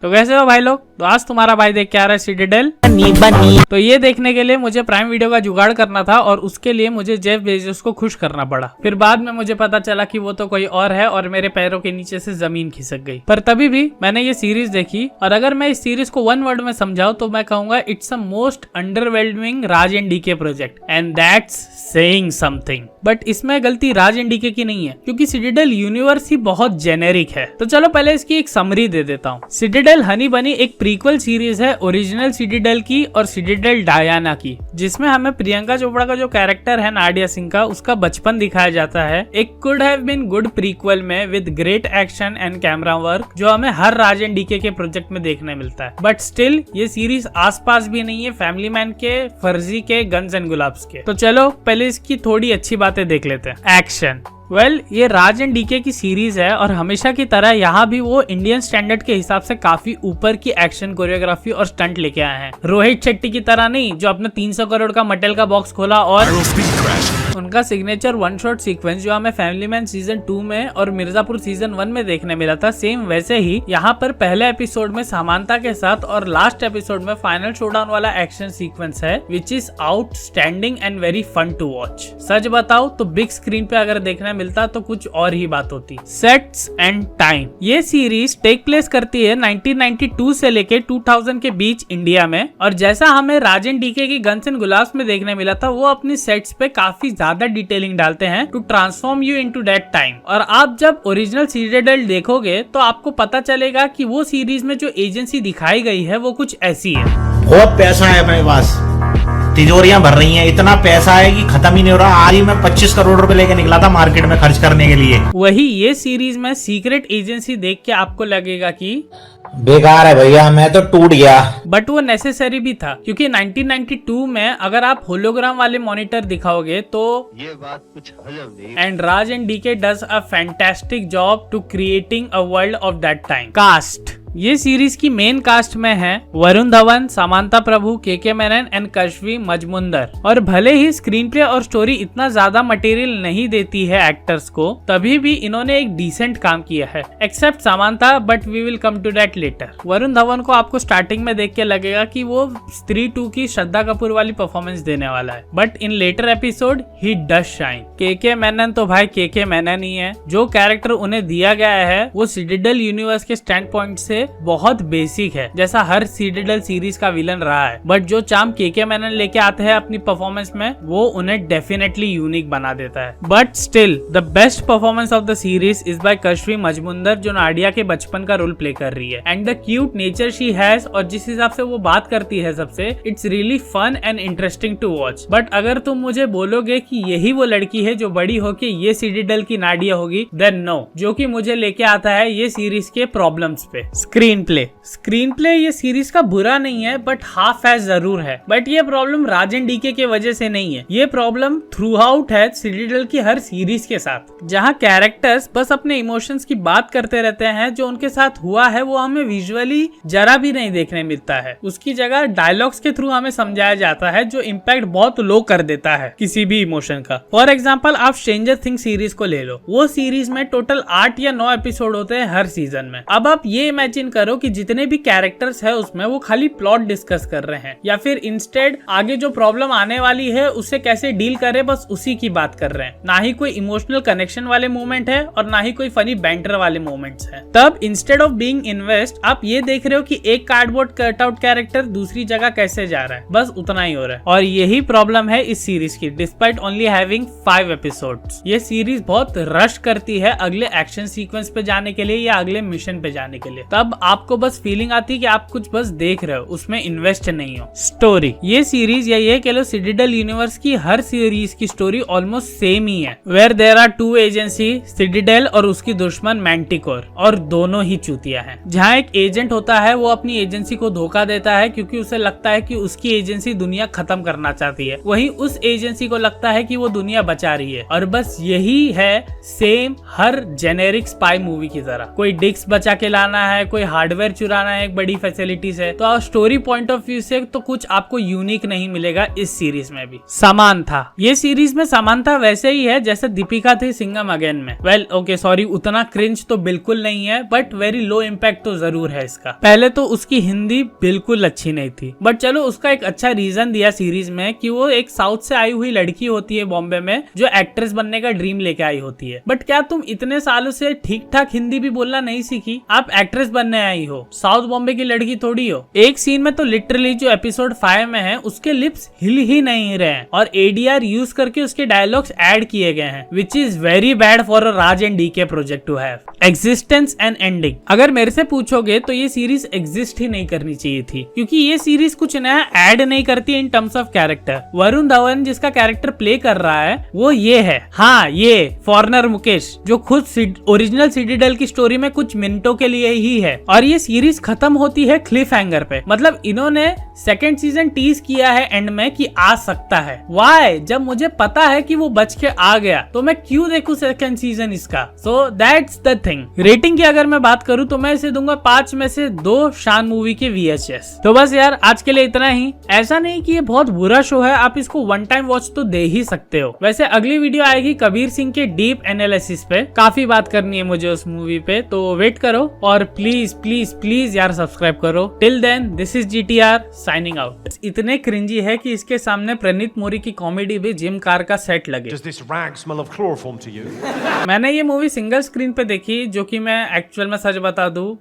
तो कैसे हो भाई लोग। तो आज तुम्हारा भाई देख के आ रहा है सिटाडेल। तो ये देखने के लिए मुझे प्राइम वीडियो का जुगाड़ करना था और उसके लिए मुझे जेफ बेजोस को खुश करना पड़ा। फिर बाद में मुझे पता चला कि वो तो कोई और है और मेरे पैरों के नीचे से जमीन खिसक गई। पर तभी भी मैंने ये सीरीज देखी और अगर मैं इस सीरीज को वन वर्ड में समझाऊं तो मैं कहूंगा it's a most underwhelming Raj and DK project and that's saying something. But इसमें गलती राज एंड डीके की नहीं है क्योंकि सिटाडेल यूनिवर्स ही बहुत जेनेरिक है। तो चलो पहले इसकी एक समरी दे देता हूँ। सिटाडेल हनी बनी एक प्रीक्वल सीरीज है ओरिजिनल सिटाडेल की और सिटाडेल डायना की, जिसमें हमें प्रियंका चोपड़ा का जो कैरेक्टर है नाडिया सिंह का, उसका बचपन दिखाया जाता है। एक could have been good prequel में with great action and camera work जो हमें हर राज एंड डीके के प्रोजेक्ट में देखने मिलता है। बट स्टिल ये सीरीज आसपास भी नहीं है फैमिली मैन के, फर्जी के, गन्स एंड गुलाब्स के। तो चलो पहले इसकी थोड़ी अच्छी बातें देख लेते हैं। एक्शन ये राज एंड डीके की सीरीज है और हमेशा की तरह यहाँ भी वो इंडियन स्टैंडर्ड के हिसाब से काफी ऊपर की एक्शन कोरियोग्राफी और स्टंट लेके आए हैं। रोहित शेट्टी की तरह नहीं जो अपने 300 करोड़ का मटेल का बॉक्स खोला और उनका सिग्नेचर वन शॉट सीक्वेंस जो हमें फैमिली मैन सीजन 2 में और मिर्जापुर सीजन 1 में देखने मिला था, सेम वैसे ही यहाँ पर पहले एपिसोड में समानता के साथ और लास्ट एपिसोड में फाइनल शोडाउन वाला एक्शन सीक्वेंस है which is outstanding and very fun to watch. सच बताओ तो बिग स्क्रीन पे अगर देखने मिलता तो कुछ और ही बात होती। सेट्स एंड टाइम, ये सीरीज टेक प्लेस करती है 1992 से लेके 2000 के बीच इंडिया में, और जैसा हमें राज एंड डीके की गन्स एंड गुलाब्स में देखने मिला था वो अपनी सेट्स पे काफी ज्यादा डिटेलिंग डालते हैं to transform you into that time. और आप जब ओरिजिनल सिटाडेल देखोगे तो आपको पता चलेगा कि वो सीरीज में जो एजेंसी दिखाई गई है वो कुछ ऐसी है। बहुत पैसा है मेरे पास, तिजोरियां भर रही हैं, इतना पैसा है कि खत्म ही नहीं हो रहा। आज ही मैं 25 करोड़ रुपए लेके निकला था मार्केट में खर्च करने के लिए। वही ये सीरीज में सीक्रेट एजेंसी देख के आपको लगेगा कि बेकार है भैया, मैं तो टूट गया। बट वो नेसेसरी भी था क्योंकि 1992 में अगर आप होलोग्राम वाले मॉनिटर दिखाओगे तो ये बात कुछ हजम नहीं। And Raj and DK does a fantastic job to creating a world of that time. Cast, ये सीरीज की मेन कास्ट में है वरुण धवन, समांता प्रभु, के मेनन एंड कश्वी मजमुंदर। और भले ही स्क्रीन प्ले और स्टोरी इतना ज्यादा मटेरियल नहीं देती है एक्टर्स को, तभी भी इन्होंने एक डिसेंट काम किया है except Samantha, but we will come to that later. Varun Dhawan को आपको स्टार्टिंग में देख के लगेगा कि वो स्त्री 2 की श्रद्धा कपूर वाली परफॉर्मेंस देने वाला है, but in later episode he does shine. K Menon तो भाई के मेनन ही है। जो कैरेक्टर उन्हें दिया गया है वो सिटाडेल यूनिवर्स के स्टैंड पॉइंट से बहुत बेसिक है, जैसा हर सिटाडेल सीरीज का विलन रहा है। बट जो चार्म के मेनन लेके आते हैं अपनी परफॉर्मेंस में वो उन्हें डेफिनेटली यूनिक बना देता है। But still the best performance of the series is by Kashvi Majumdar जो नाडिया के बचपन का रोल प्ले कर रही है। And the cute nature she has और जिस हिसाब से वो बात करती है सबसे, it's really fun and interesting to watch. But अगर तुम मुझे बोलोगे कि यही वो लड़की है जो बड़ी होके ये सिटाडेल की नाडिया होगी, देन नो। जो कि मुझे लेके आता है ये सीरीज के प्रॉब्लम्स पे। स्क्रीन प्ले ये सीरीज का बुरा नहीं है बट हाफ एज जरूर है। बट ये प्रॉब्लम राज एंड डीके के वजह से नहीं है, ये प्रॉब्लम थ्रू आउट है सिटाडेल की हर सीरीज के साथ, जहाँ कैरेक्टर्स बस अपने इमोशंस की बात करते रहते हैं। जो उनके साथ हुआ है वो हमें विजुअली जरा भी नहीं देखने मिलता है, उसकी जगह डायलॉग्स के थ्रू हमें समझाया जाता है जो इम्पैक्ट बहुत लो कर देता है किसी भी इमोशन का। फॉर एग्जाम्पल आप स्ट्रेंजर थिंग्स सीरीज को ले लो, वो सीरीज में टोटल 8 या 9 एपिसोड होते हैं हर सीजन में। अब आप ये इमेजिन करो कि जितने भी कैरेक्टर्स है उसमें वो खाली प्लॉट डिस्कस कर रहे हैं या फिर इंस्टेड आगे जो प्रॉब्लम आने वाली है उससे कैसे डील करे, बस उसी की बात कर रहे हैं। ना ही कोई इमोशनल कनेक्शन वाले मोमेंट है और ना ही कोई फनी बैंटर वाले मोमेंट्स हैं। तब इंस्टेड ऑफ बीइंग इन्वेस्ट आप ये देख रहे हो कि एक कार्डबोर्ड कटआउट कैरेक्टर दूसरी जगह कैसे जा रहा है, बस उतना ही हो रहा है। और यही प्रॉब्लम है इस सीरीज की, डिस्पाइट ओनली हैविंग 5 एपिसोड्स। ये सीरीज बहुत रश करती है अगले एक्शन सीक्वेंस पे जाने के लिए या अगले मिशन पे जाने के लिए। तब आपको बस फीलिंग आती है कि आप कुछ बस देख रहे हो, उसमें इन्वेस्ट नहीं हो। स्टोरी, ये सीरीज या ये कह लो सिटाडेल यूनिवर्स की हर सीरीज की स्टोरी ऑलमोस्ट सेम ही है, where there are 2 agency, Citadel और उसकी दुश्मन मैंटिकोर, और दोनों ही चूतिया हैं। जहाँ एक एजेंट होता है वो अपनी एजेंसी को धोखा देता है क्योंकि उसे लगता है कि उसकी एजेंसी दुनिया खत्म करना चाहती है, वहीं उस एजेंसी को लगता है कि वो दुनिया बचा रही है। और बस यही है सेम हर जेनेरिक स्पाई मूवी की तरह, कोई डिस्क बचा के लाना है, कोई कोई हार्डवेयर चुराना है एक बड़ी फैसिलिटी से, तो स्टोरी पॉइंट ऑफ व्यू से तो कुछ आपको यूनिक नहीं मिलेगा इस सीरीज में भी। समांथा, ये सीरीज में समांथा वैसे ही है जैसे दीपिका थी सिंघम अगेन में। वेल ओके सॉरी, उतना क्रिंज तो बिल्कुल नहीं है, बट वेरी लो इम्पैक्ट तो जरूर है इसका। पहले तो उसकी हिंदी बिल्कुल अच्छी नहीं थी, बट चलो उसका एक अच्छा रीजन दिया सीरीज में कि वो एक साउथ से आई हुई लड़की होती है बॉम्बे में जो एक्ट्रेस बनने का ड्रीम लेके आई होती है। बट क्या तुम इतने सालों से ठीक ठाक हिंदी भी बोलना नहीं सीखी? आप एक्ट्रेस बनने आई हो, साउथ बॉम्बे की लड़की थोड़ी हो। एक सीन में तो लिटरली जो एपिसोड 5 में है उसके लिप्स हिल ही नहीं रहे हैं और ADR यूज करके उसके डायलॉग्स ऐड किए गए हैं, which is very bad for a Raj and DK project to have. Existence and ending, अगर मेरे से पूछोगे तो ये सीरीज एग्जिस्ट ही नहीं करनी चाहिए थी, क्योंकि ये सीरीज कुछ नया ऐड नहीं करती in terms of character. Varun Dhawan जिसका कैरेक्टर प्ले कर रहा है वो ये है, हाँ ये फॉरेनर मुकेश, जो खुद ओरिजिनल सिटीडल की स्टोरी में कुछ मिनटों के लिए ही है। और ये सीरीज खत्म होती है क्लिफ हैंगर पे, मतलब इन्होंने सेकंड सीजन टीज किया है एंड में कि आ सकता है। वाई? जब मुझे पता है कि वो बच के आ गया तो मैं क्यों देखूं सेकंड सीजन इसका? So that's the thing. Rating की अगर मैं बात करूं तो मैं इसे दूंगा 5 में से 2 शान मूवी के VHS। तो बस यार आज के लिए इतना ही। ऐसा नहीं कि ये बहुत बुरा शो है, आप इसको वन टाइम वॉच तो दे ही सकते हो। वैसे अगली वीडियो आएगी कबीर सिंह के डीप एनालिसिस पे, काफी बात करनी है मुझे उस मूवी पे, तो वेट करो और प्लीज प्लीज प्लीज यार सब्सक्राइब करो। Till then this is GTR signing out. इतने क्रिंजी है कि इसके सामने प्रणीत मोरी की कॉमेडी भी जिम कार का सेट लगे। Does this rag smell of chloroform to you? मैंने ये मूवी सिंगल स्क्रीन पे देखी, जो कि मैं एक्चुअल में सच बता दूं